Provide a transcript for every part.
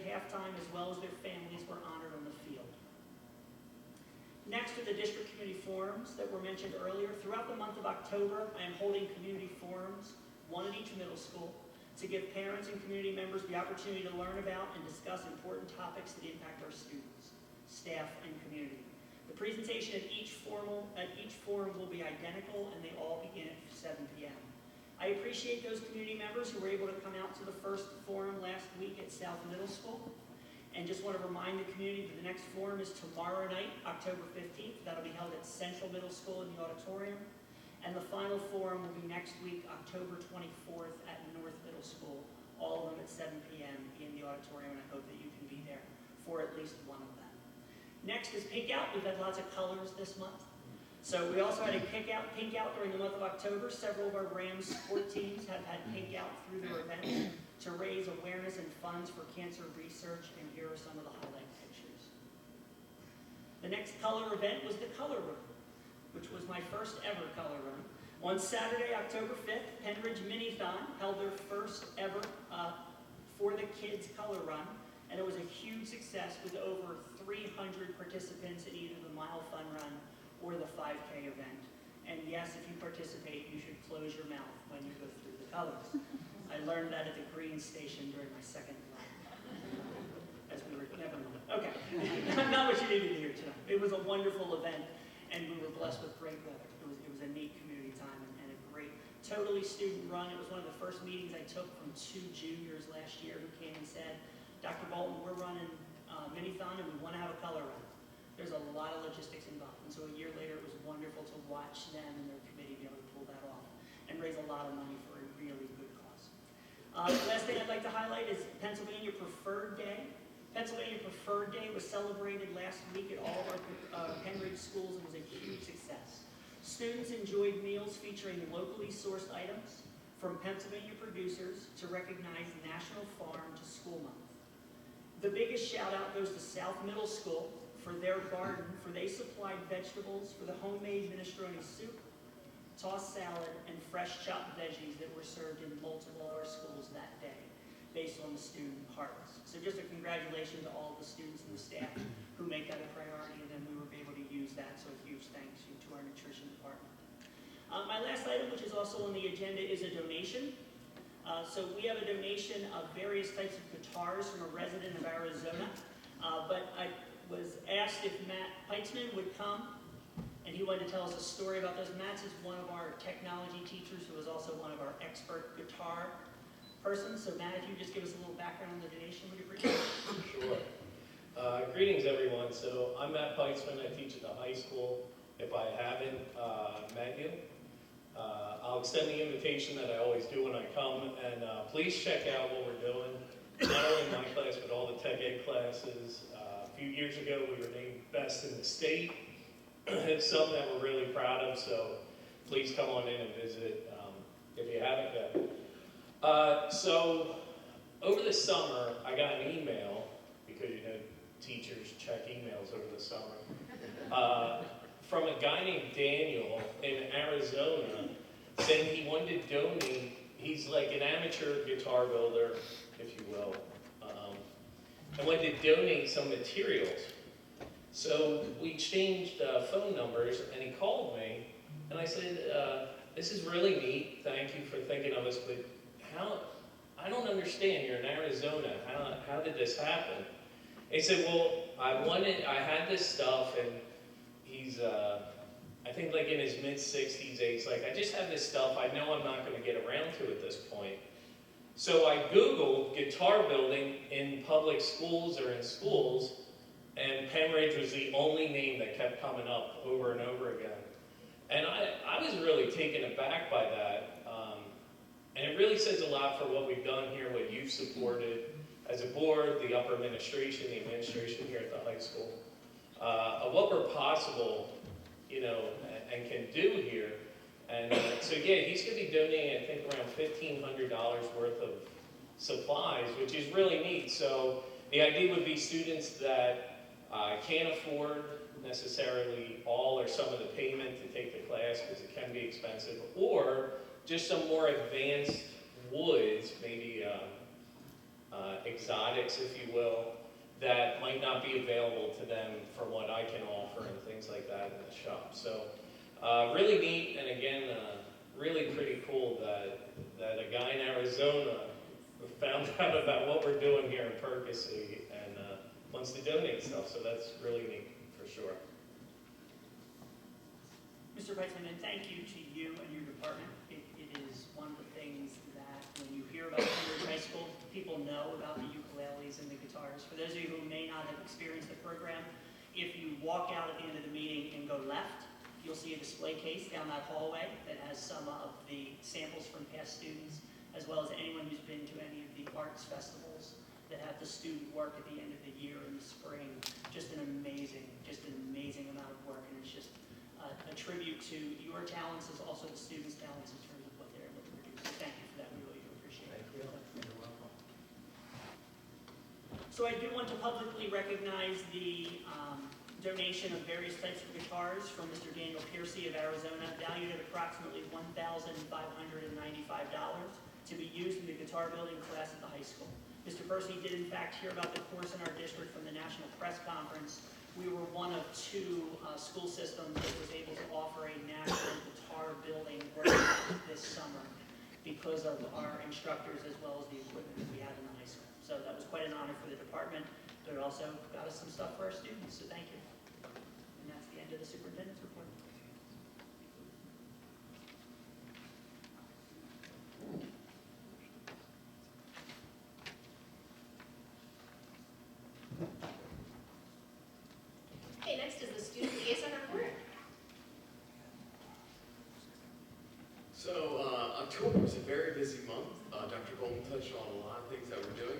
halftime, as well as their families, were honored on the field. Next are the district community forums that were mentioned earlier. Throughout the month of October, I am holding community forums, one at each middle school, to give parents and community members the opportunity to learn about and discuss important topics that impact our students, staff, and community. The presentation at each forum will be identical, and they all begin at 7 p.m. I appreciate those community members who were able to come out to the first forum last week at South Middle School. And just want to remind the community that the next forum is tomorrow night, October 15th. That'll be held at Central Middle School in the auditorium. And the final forum will be next week, October 24th at North Middle School. All of them at 7 p.m. in the auditorium, and I hope that you can be there for at least one of them. Next is Pink Out. We've had lots of colors this month. So we also had a Pink Out during the month of October. Several of our Rams sport teams have had Pink Out through their events to raise awareness and funds for cancer research, and here are some of the highlight pictures. The next color event was the Color Run, which was my first ever color run. On Saturday, October 5th, Penridge Minithon held their first ever For the Kids color run, and it was a huge success with over 300 participants in either the Mile Fun Run or the 5K event. And yes, if you participate, you should close your mouth when you go through the colors. I learned that at the Green Station during my second lap. As we were, never mind. Okay, not what you needed to hear tonight. It was a wonderful event, and we were blessed with great weather. It was a neat community time and a great, totally student run. It was one of the first meetings I took from 2 juniors last year who came and said, Dr. Bolton, we're running Minithon and we want to have a color run. There's a lot of logistics involved, and so a year later it was wonderful to watch them and their committee be able to pull that off and raise a lot of money for a really good cause. The last thing I'd like to highlight is Pennsylvania Preferred Day. Pennsylvania Preferred Day was celebrated last week at all of our Penridge schools and was a huge success. Students enjoyed meals featuring locally sourced items from Pennsylvania producers to recognize National Farm to School Month. The biggest shout out goes to South Middle School for their garden, for they supplied vegetables for the homemade minestrone soup, tossed salad, and fresh chopped veggies that were served in multiple of our schools that day, based on the student harvest. So just a congratulations to all the students and the staff who make that a priority, and then we were able to use that, so a huge thanks to our nutrition department. My last item, which is also on the agenda, is a donation. So we have a donation of various types of guitars from a resident of Arizona, but I was asked if Matt Peitzman would come, and he wanted to tell us a story about those. Matt is one of our technology teachers who is also one of our expert guitar persons. So Matt, if you just give us a little background on the donation, would you appreciate it? Sure. Greetings, everyone. So I'm Matt Peitzman. I teach at the high school. If I haven't met you, I'll extend the invitation that I always do when I come, and please check out what we're doing, not only in my class, but all the tech ed classes. A few years ago, we were named best in the state. It's something that we're really proud of, so please come on in and visit if you haven't yet. So over the summer, I got an email, because you know teachers check emails over the summer, from a guy named Daniel in Arizona saying he wanted to donate. He's like an amateur guitar builder, if you will, and wanted to donate some materials. So we exchanged phone numbers, and he called me, and I said, this is really neat, thank you for thinking of us, but how, I don't understand, you're in Arizona, how did this happen? He said, well, I had this stuff, and he's, I think like in his mid-60s, he's like, I just have this stuff, I know I'm not going to get around to at this point. So I Googled guitar building in public schools or in schools, and Penridge was the only name that kept coming up over and over again. And I was really taken aback by that. And it really says a lot for what we've done here, what you've supported as a board, the upper administration, the administration here at the high school, of what we're possible, you know, and can do here. And so yeah, he's going to be donating, I think, around $1,500 worth of supplies, which is really neat. So the idea would be students that can't afford necessarily all or some of the payment to take the class because it can be expensive, or just some more advanced woods, maybe exotics, if you will, that might not be available to them for what I can offer and things like that in the shop. So really neat, and again, really pretty cool that a guy in Arizona found out about what we're doing here in Percy and wants to donate stuff. So that's really neat for sure. Mr. Weitzman, and thank you to you and your department. It is one of the things that when you hear about Cambridge High School, people know about the ukuleles and the guitars. For those of you who may not have experienced the program, if you walk out at the end of the meeting and go left, you'll see a display case down that hallway that has some of the samples from past students, as well as anyone who's been to any of the arts festivals that have the student work at the end of the year in the spring. Just an amazing amount of work, and it's just a tribute to your talents as also the students' talents in terms of what they're able to produce. So thank you for that. We really do appreciate it. Thank you. You're welcome. So I do want to publicly recognize the donation of various types of guitars from Mr. Daniel Piercy of Arizona, valued at approximately $1,595 to be used in the guitar building class at the high school. Mr. Piercy did in fact hear about the course in our district from the National Press Conference. We were one of two school systems that was able to offer a national guitar building workshop this summer because of our instructors as well as the equipment that we had in the high school. So that was quite an honor for the department, but it also got us some stuff for our students, so thank you. And that's the end of the superintendent's report. Okay, next is the student liaison report. So October was a very busy month. Dr. Golden touched on a lot of things that we're doing.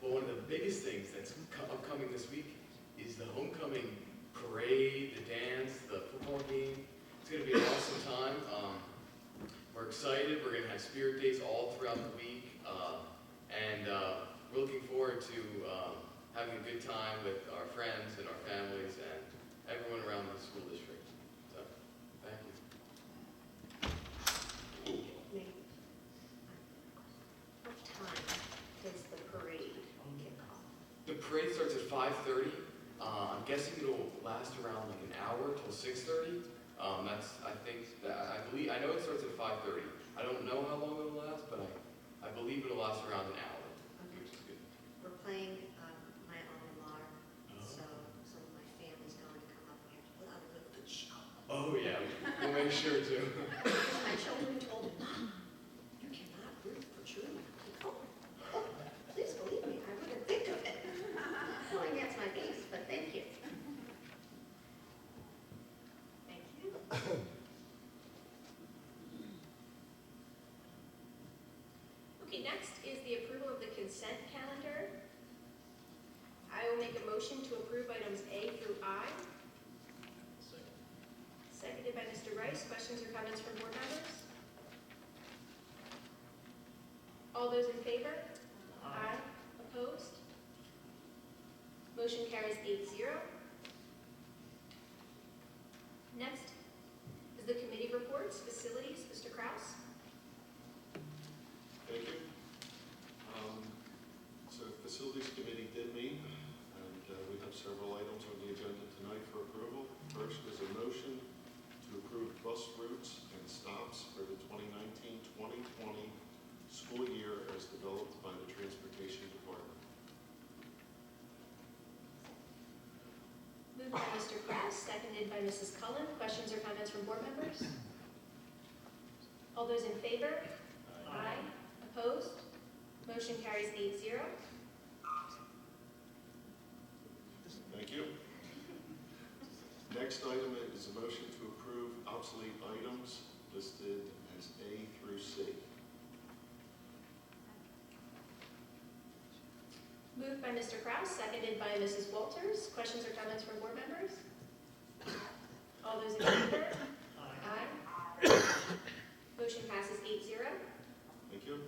But one of the biggest things that's upcoming this week is the homecoming parade, the dance, the football game. It's going to be an awesome time. We're excited. We're going to have spirit days all throughout the week. And we're looking forward to having a good time with our friends and our families and everyone around the school district. So, thank you. What time does the parade kick off? The parade starts at 5:30. I'm guessing it'll last around like an hour till 6:30. I know it starts at 5:30. I don't know how long it'll last, but I believe it'll last around an hour, which is good. We're playing my alma mater, so some of my family's going to come up here to put on a good show. Oh yeah, we'll make sure to. My children told me, Mom, you cannot root for cheerleading. Oh, please believe me, I wouldn't think of it. Well, that's my base, but thank you. Thank you. Okay, next is the approval of the consent calendar. I will make a motion to approve items A through I. Seconded by Mr. Rice. Questions or comments from board members? All those in favor? Aye. Opposed? Motion carries 8-0. Next is the committee reports, facilities, Mr. Kraus. Thank you. So Facilities Committee did meet, and we have several items on the agenda tonight for approval. First is a motion to approve bus routes and stops for the 2019-2020 school year as developed by the Transportation Department. Moved by Mr. Kraus, seconded by Mrs. Cullen. Questions or comments from board members? All those in favor? Aye. Opposed? Motion carries 8-0. Thank you. Next item is a motion to approve obsolete items listed as A through C. Moved by Mr. Kraus, seconded by Mrs. Walters. Questions or comments from board members? All those in favor? Aye. Motion passes 8-0. Thank you.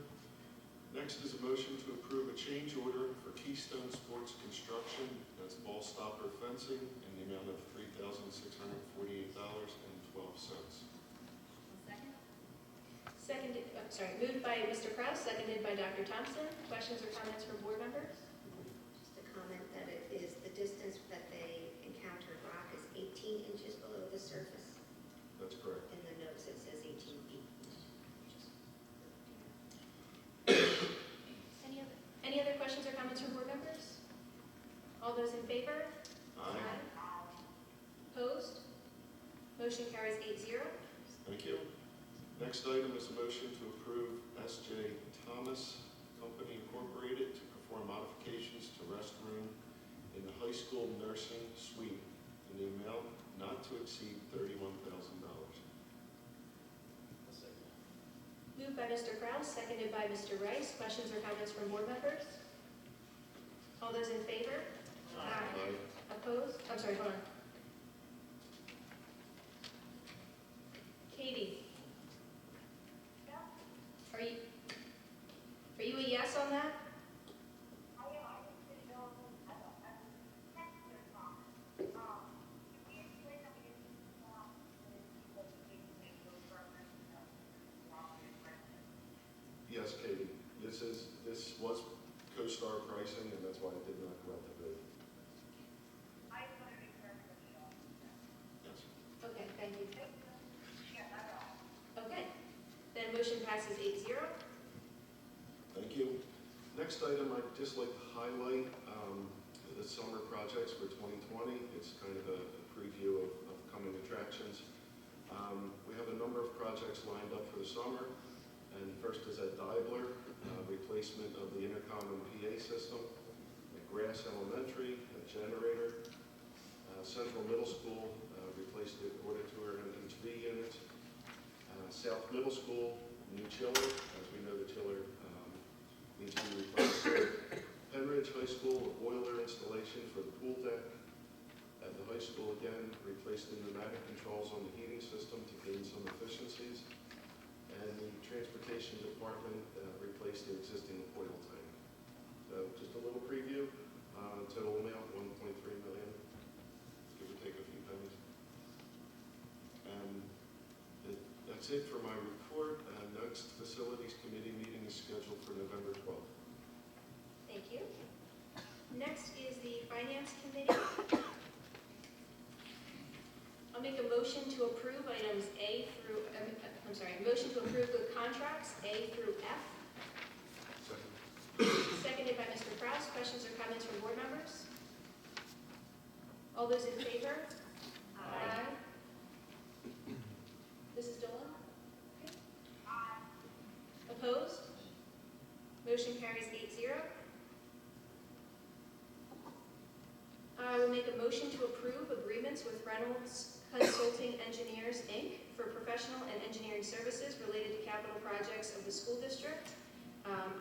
Next is a motion to approve a change order for Keystone Sports Construction, that's ball stopper fencing, in the amount of $3,648.12. Moved by Mr. Kraus, seconded by Dr. Thompson. Questions or comments from board members? Just a comment that it is the distance that they encounter rock is 18 inches below the surface. That's correct. In the notes, it says 18 feet. Any other questions or comments from board members? All those in favor? Aye. Opposed? Motion carries 8-0. Thank you. Next item is a motion to approve S.J. Thomas Company Incorporated to perform modifications to restroom in the high school nursing suite in the amount not to exceed $31,000. Moved by Mr. Kraus, seconded by Mr. Rice. Questions or comments from board members? All those in favor? Aye. Opposed? I'm sorry, hold on. Katie? Are you a yes on that? Yes, Katie, this was CoStar pricing, and that's why it did not go out to bid. Yes. Okay, thank you. Okay, then motion passes 8-0. Thank you. Next item, I'd just like to highlight the summer projects for 2020. It's kind of a preview of coming attractions. We have a number of projects lined up for the summer. And first is at Deibler, replacement of the intercom and PA system. At Grass Elementary, a generator. Central Middle School, replaced the auditorium and TV units. South Middle School, new chiller. As we know, the chiller needs to be replaced. Penridge High School, a boiler installation for the pool deck. At the high school, again, replaced the pneumatic controls on the heating system to gain some efficiencies. And the transportation department replaced the existing oil tank. So just a little preview. Total amount, $1.3 million. Give or take a few pennies. And that's it for my report. Next facilities committee meeting is scheduled for November 12th. Thank you. Next is the Finance Committee. I'll make a motion to approve items motion to approve the contracts A through F. Second. Seconded by Mr. Kraus. Questions or comments from board members? All those in favor? Aye. Mrs. Dolan? Okay. Opposed? Motion carries 8-0. I will make a motion to approve agreements with Reynolds Consulting Engineers, Inc. for professional and engineering services related to capital projects of the school district.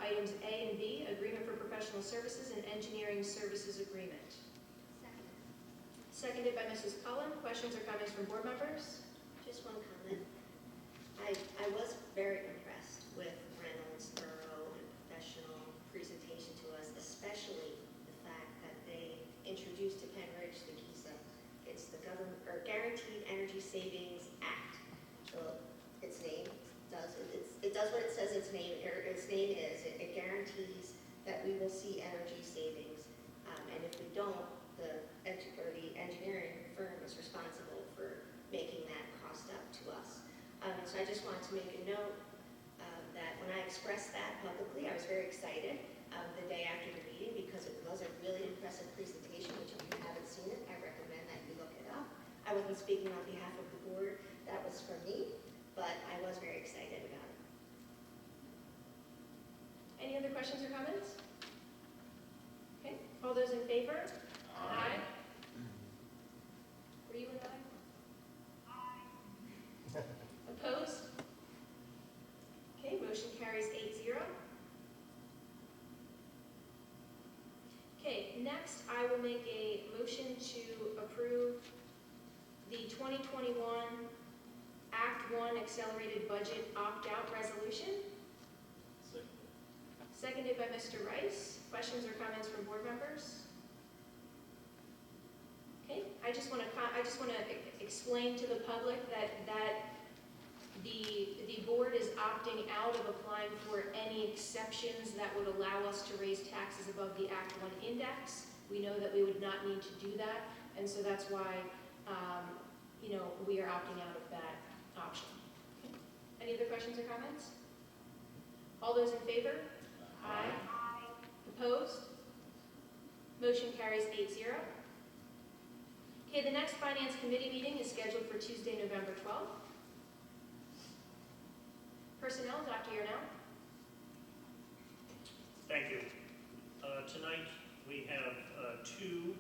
Items A and B, agreement for professional services and engineering services agreement. Seconded by Mrs. Cullen. Questions or comments from board members? Just one comment. I was very impressed with Reynolds' thorough and professional presentation to us, especially the fact that they introduced to Penridge the GISA. It's the Guaranteed Energy Savings Act. So its name does it does what it says its name is. It guarantees that we will see energy savings, and if we don't, the engineering firm is responsible for making that cost up to us. So I just wanted to make a note that when I expressed that publicly, I was very excited the day after the meeting because it was a really impressive presentation, which if you haven't seen it, I recommend that you look it up. I wasn't speaking on behalf of the board, that was for me, but I was very excited about it. Any other questions or comments? Okay, all those in favor? Aye. Were you an aye? Opposed? Okay, motion carries 8-0. Okay, next I will make a motion to approve the 2021 Act 1 Accelerated Budget Opt-out Resolution. Seconded by Mr. Rice. Questions or comments from board members? Okay, I just want to explain to the public that The board is opting out of applying for any exceptions that would allow us to raise taxes above the Act 1 index. We know that we would not need to do that, and so that's why, we are opting out of that option. Okay. Any other questions or comments? All those in favor? Aye. Opposed? Motion carries 8-0. Okay, the next Finance Committee meeting is scheduled for Tuesday, November 12th. Personnel, Dr. Yarnell. Thank you. Tonight, we have two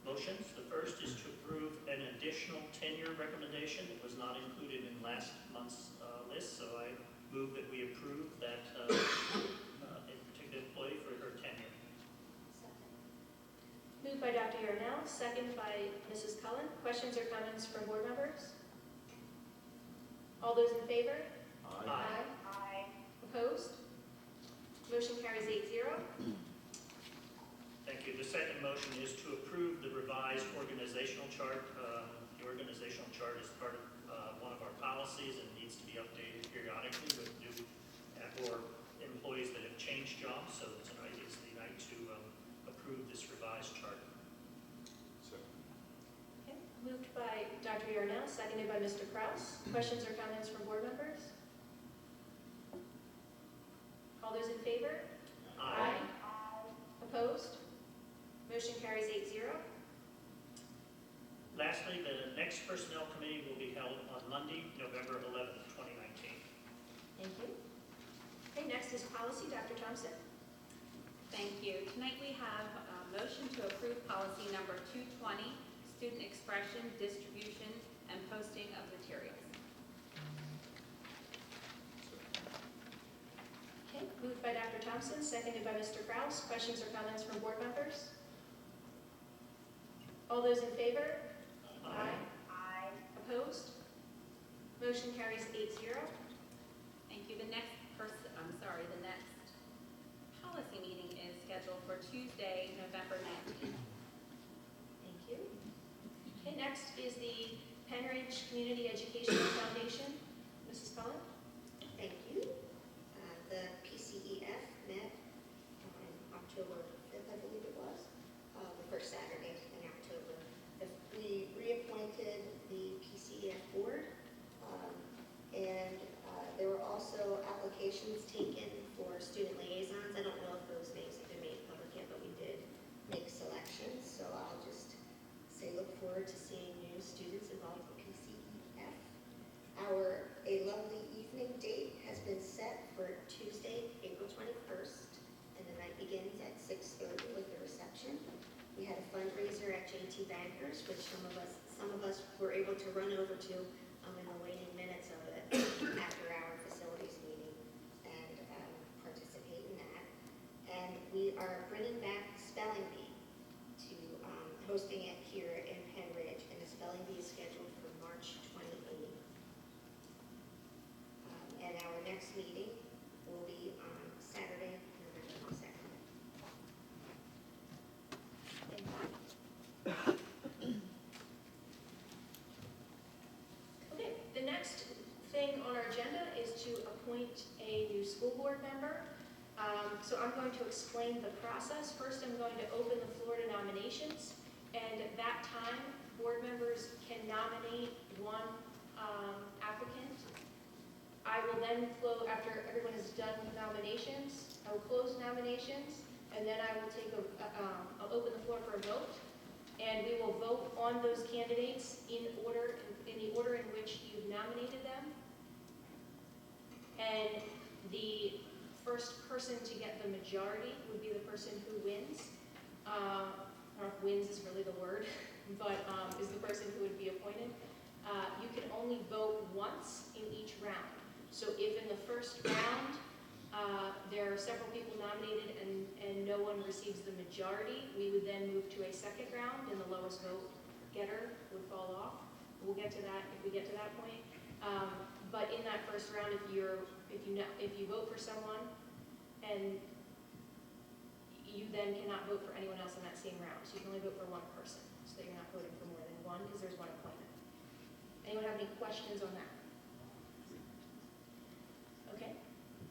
motions. The first is to approve an additional tenure recommendation. It was not included in last month's list, so I move that we approve that a particular employee for her tenure. Moved by Dr. Yarnell, second by Mrs. Cullen. Questions or comments from board members? All those in favor? Aye. Opposed? Motion carries 8-0. Thank you. The second motion is to approve the revised organizational chart. The organizational chart is part of one of our policies and needs to be updated periodically with new or employees that have changed jobs. So tonight is the night to approve this revised chart. Second. Okay. Moved by Dr. Yarnell, seconded by Mr. Kraus. Questions or comments from board members? All those in favor? Opposed? Motion carries 8-0. Lastly, the next Personnel Committee will be held on Monday, November 11th, 2019. Thank you. Okay, next is policy, Dr. Thompson. Thank you. Tonight we have a motion to approve policy number 220, student expression, distribution, and posting of materials. Okay, moved by Dr. Thompson, seconded by Mr. Kraus. Questions or comments from board members? All those in favor? Opposed? Motion carries 8-0. Thank you. The next policy meeting is scheduled for Tuesday, November 19th. Thank you. Okay, next is the Penridge Community Educational Foundation. Mrs. Cullen? Thank you. The PCEF met on October 5th, I believe it was, the first Saturday in October. We reappointed the PCEF board, and there were also applications taken for student liaisons. I don't know if those names have been made public yet, but we did make selections, so I'll just say look forward to seeing new students involved in PCEF. A lovely evening date has been set for Tuesday, April 21st, and the night begins at 6:30 with the reception. We had a fundraiser at JT Bankers, which some of us were able to run over to in the waning minutes of it after our facilities meeting and participate in that. And we are bringing back Spelling Bee to hosting it here in Penridge, and the Spelling Bee is scheduled for March 28th. And our next meeting will be on Saturday, November 22nd. Thank you. Okay, the next thing on our agenda is to appoint a new school board member. So I'm going to explain the process. First, I'm going to open the floor to nominations, and at that time, board members can nominate one applicant. I will then after everyone is done with nominations, I will close nominations, and then I will I'll open the floor for a vote, and we will vote on those candidates in the order in which you've nominated them. And the first person to get the majority would be the person who wins. I don't know if wins is really the word, but is the person who would be appointed. You can only vote once in each round. So if in the first round there are several people nominated and no one receives the majority, we would then move to a second round, and the lowest vote getter would fall off. We'll get to that if we get to that point. But in that first round, if you vote for someone and you then cannot vote for anyone else in that same round, so you can only vote for one person, so that you're not voting for more than one because there's one appointment. Anyone have any questions on that?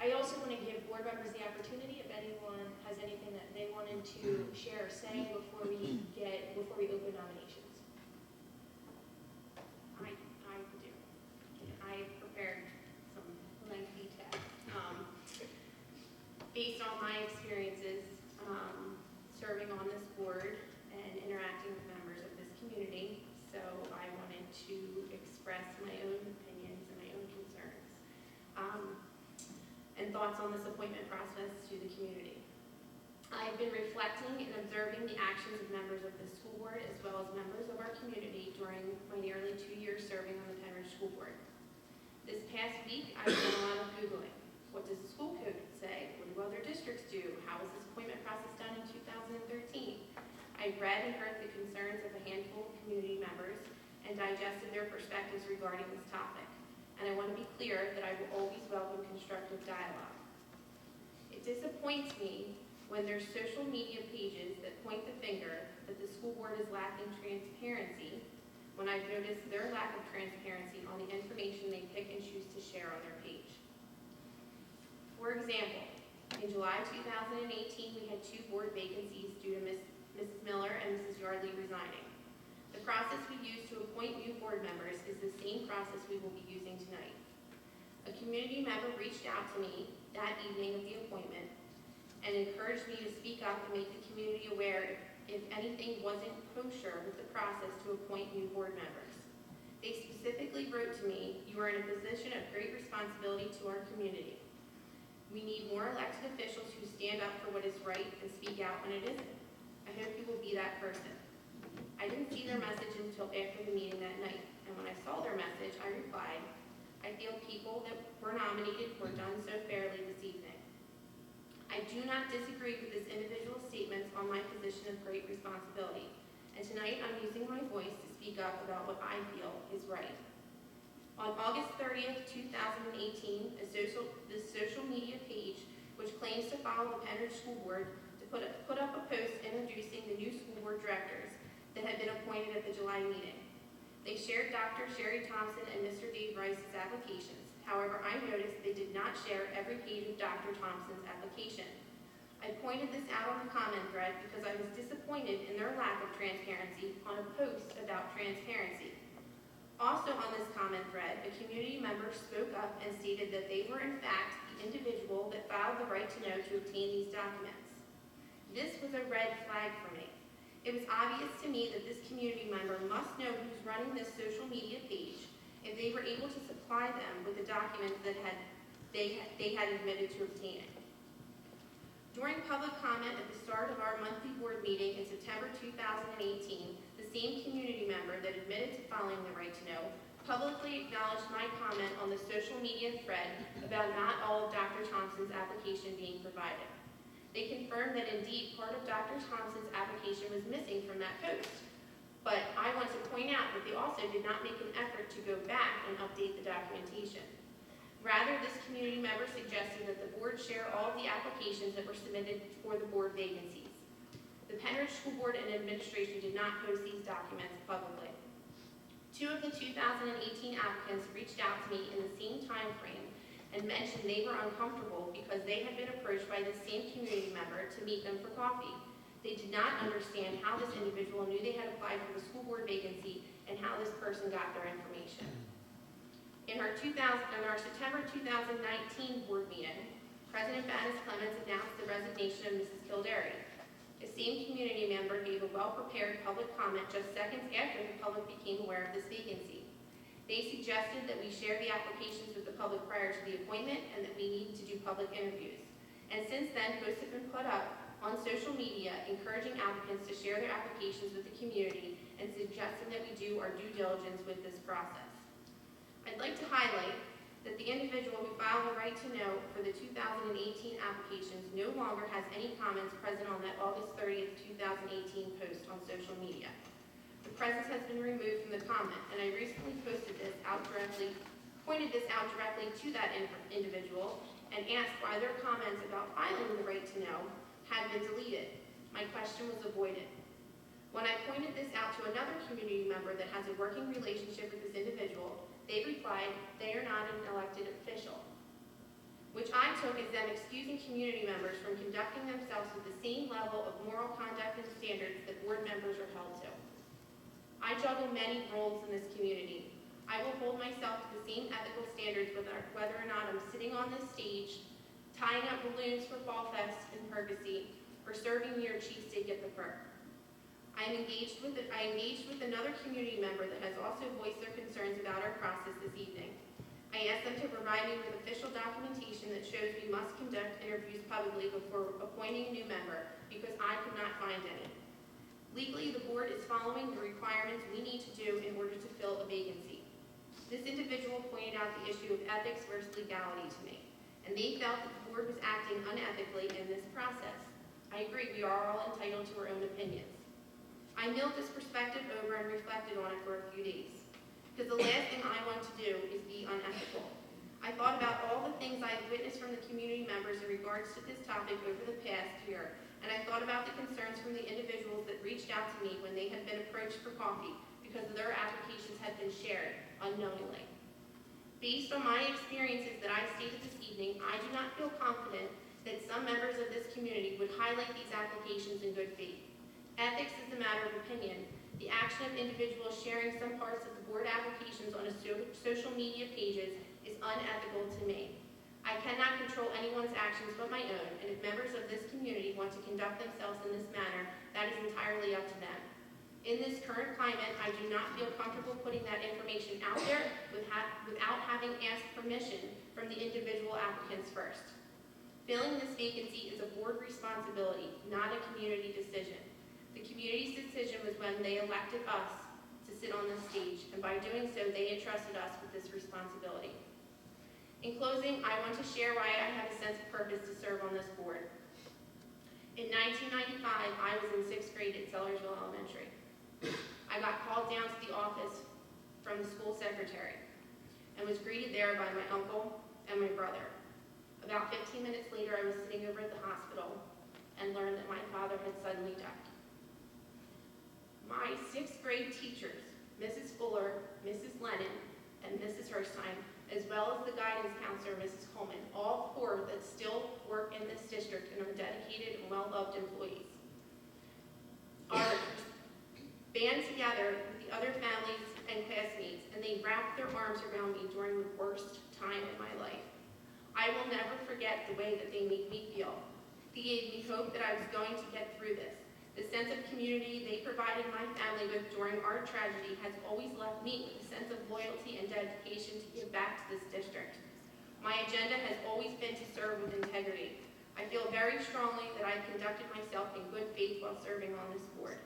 I also want to give board members the opportunity, if anyone has anything that they wanted to share or say before we open nominations. I do. I prepared some lengthy text. Based on my experiences serving on this board and interacting with members of this community, so I wanted to express my own opinions and my own concerns and thoughts on this appointment process to the community. I've been reflecting and observing the actions of members of the school board as well as members of our community during my nearly 2 years serving on the Penridge School Board. This past week, I've done a lot of Googling. What does the school code say? What do other districts do? How was this appointment process done in 2013? I read and heard the concerns of a handful of community members and digested their perspectives regarding this topic. And I want to be clear that I will always welcome constructive dialogue. It disappoints me when there's social media pages that point the finger that the school board is lacking transparency, when I've noticed their lack of transparency on the information they pick and choose to share on their page. For example, in July 2018, we had 2 board vacancies due to Mrs. Miller and Mrs. Yardley resigning. The process we use to appoint new board members is the same process we will be using tonight. A community member reached out to me that evening of the appointment and encouraged me to speak up and make the community aware if anything wasn't kosher with the process to appoint new board members. They specifically wrote to me, "You are in a position of great responsibility to our community. We need more elected officials who stand up for what is right and speak out when it isn't. I hope you will be that person." I didn't see their message until after the meeting that night, and when I saw their message, I replied, "I feel people that were nominated were done so fairly this evening. I do not disagree with this individual's statements on my position of great responsibility, and tonight I'm using my voice to speak up about what I feel is right." On August 30th, 2018, the social media page, which claims to follow the Penridge School Board, put up a post introducing the new school board directors that had been appointed at the July meeting. They shared Dr. Sherry Thompson and Mr. Dave Rice's applications. However, I noticed they did not share every page of Dr. Thompson's application. I pointed this out on the comment thread because I was disappointed in their lack of transparency on a post about transparency. Also on this comment thread, a community member spoke up and stated that they were in fact the individual that filed the right to know to obtain these documents. This was a red flag for me. It was obvious to me that this community member must know who's running this social media page if they were able to supply them with the documents that they had admitted to obtaining. During public comment at the start of our monthly board meeting in September 2018, the same community member that admitted to following the right to know publicly acknowledged my comment on the social media thread about not all of Dr. Thompson's application being provided. They confirmed that indeed part of Dr. Thompson's application was missing from that post. But I want to point out that they also did not make an effort to go back and update the documentation. Rather, this community member suggested that the board share all of the applications that were submitted for the board vacancies. The Penridge School Board and administration did not post these documents publicly. 2 of the 2018 applicants reached out to me in the same time frame and mentioned they were uncomfortable because they had been approached by the same community member to meet them for coffee. They did not understand how this individual knew they had applied for the school board vacancy and how this person got their information. In our September 2019 board meeting, President Bannis Clemens announced the resignation of Mrs. Kildare. The same community member gave a well-prepared public comment just seconds after the public became aware of this vacancy. They suggested that we share the applications with the public prior to the appointment and that we need to do public interviews. And since then, posts have been put up on social media encouraging applicants to share their applications with the community and suggesting that we do our due diligence with this process. I'd like to highlight that the individual who filed the right to know for the 2018 applications no longer has any comments present on that August 30th, 2018 post on social media. The presence has been removed from the comment, and I recently pointed this out directly to that individual and asked why their comments about filing the right to know had been deleted. My question was avoided. When I pointed this out to another community member that has a working relationship with this individual, they replied they are not an elected official. which I took as them excusing community members from conducting themselves with the same level of moral conduct and standards that board members are held to. I juggle many roles in this community. I will hold myself to the same ethical standards whether or not I'm sitting on this stage, tying up balloons for Fall Fest in Percy, or serving your cheesesteak at the Perk. I engaged with another community member that has also voiced their concerns about our process this evening. I asked them to provide me with official documentation that shows we must conduct interviews publicly before appointing a new member because I could not find any. Legally, the board is following the requirements we need to do in order to fill a vacancy. This individual pointed out the issue of ethics versus legality to me, and they felt that the board was acting unethically in this process. I agree, we are all entitled to our own opinions. I milled this perspective over and reflected on it for a few days, because the last thing I want to do is be unethical. I thought about all the things I've witnessed from the community members in regards to this topic over the past year, and I thought about the concerns from the individuals that reached out to me when they had been approached for coffee because their applications had been shared unknowingly. Based on my experiences that I stated this evening, I do not feel confident that some members of this community would highlight these applications in good faith. Ethics is a matter of opinion. The action of individuals sharing some parts of the board applications on social media pages is unethical to me. I cannot control anyone's actions but my own, and if members of this community want to conduct themselves in this manner, that is entirely up to them. In this current climate, I do not feel comfortable putting that information out there without having asked permission from the individual applicants first. Filling this vacancy is a board responsibility, not a community decision. The community's decision was when they elected us to sit on this stage, and by doing so, they entrusted us with this responsibility. In closing, I want to share why I have a sense of purpose to serve on this board. In 1995, I was in 6th grade at Sellersville Elementary. I got called down to the office from the school secretary and was greeted there by my uncle and my brother. About 15 minutes later, I was sitting over at the hospital and learned that my father had suddenly died. My 6th grade teachers, Mrs. Fuller, Mrs. Lennon, and Mrs. Herstein, as well as the guidance counselor, Mrs. Coleman, all 4 that still work in this district and are dedicated and well-loved employees, are band together with the other families and classmates, and they wrapped their arms around me during the worst time in my life. I will never forget the way that they made me feel. They gave me hope that I was going to get through this. The sense of community they provided my family with during our tragedy has always left me with a sense of loyalty and dedication to give back to this district. My agenda has always been to serve with integrity. I feel very strongly that I conducted myself in good faith while serving on this board.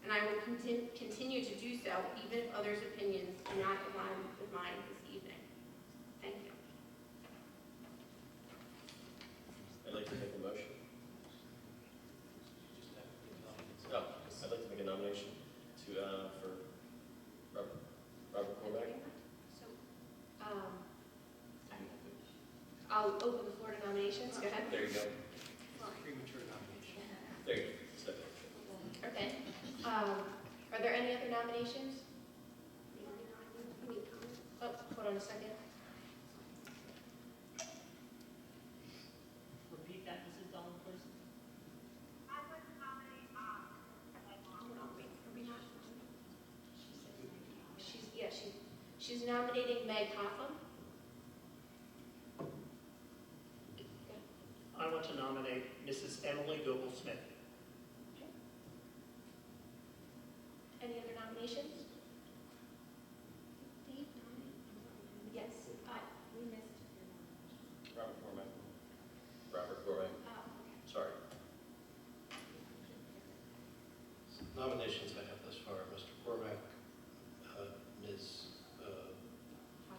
And I will continue to do so even if others' opinions do not align with mine this evening. Thank you. I'd like to make a motion. Oh, I'd like to make a nomination for Robert Cormack. So, I'll open the floor to nominations. Go ahead. There you go. Premature nomination. There you go. Second. Okay. Are there any other nominations? Oh, hold on a second. Repeat that, Mrs. Dolan, please. She's nominating Meg Hoffman. I want to nominate Mrs. Emily Goble-Smith. Any other nominations? Yes. We missed your Robert Cormack. Robert Cormack. Sorry. Nominations I have thus far, Mr. Cormack, Ms.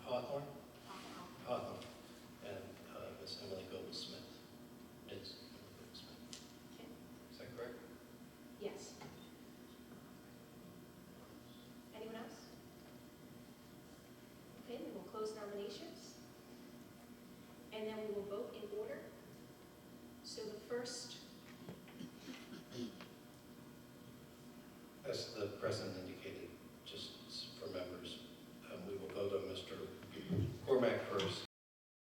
Hawthorne, and Ms. Emily Goble-Smith. Ms. Emily Goble-Smith. Okay. Is that correct? Yes. Anyone else? Okay, then we'll close nominations. And then we will vote in order. So the first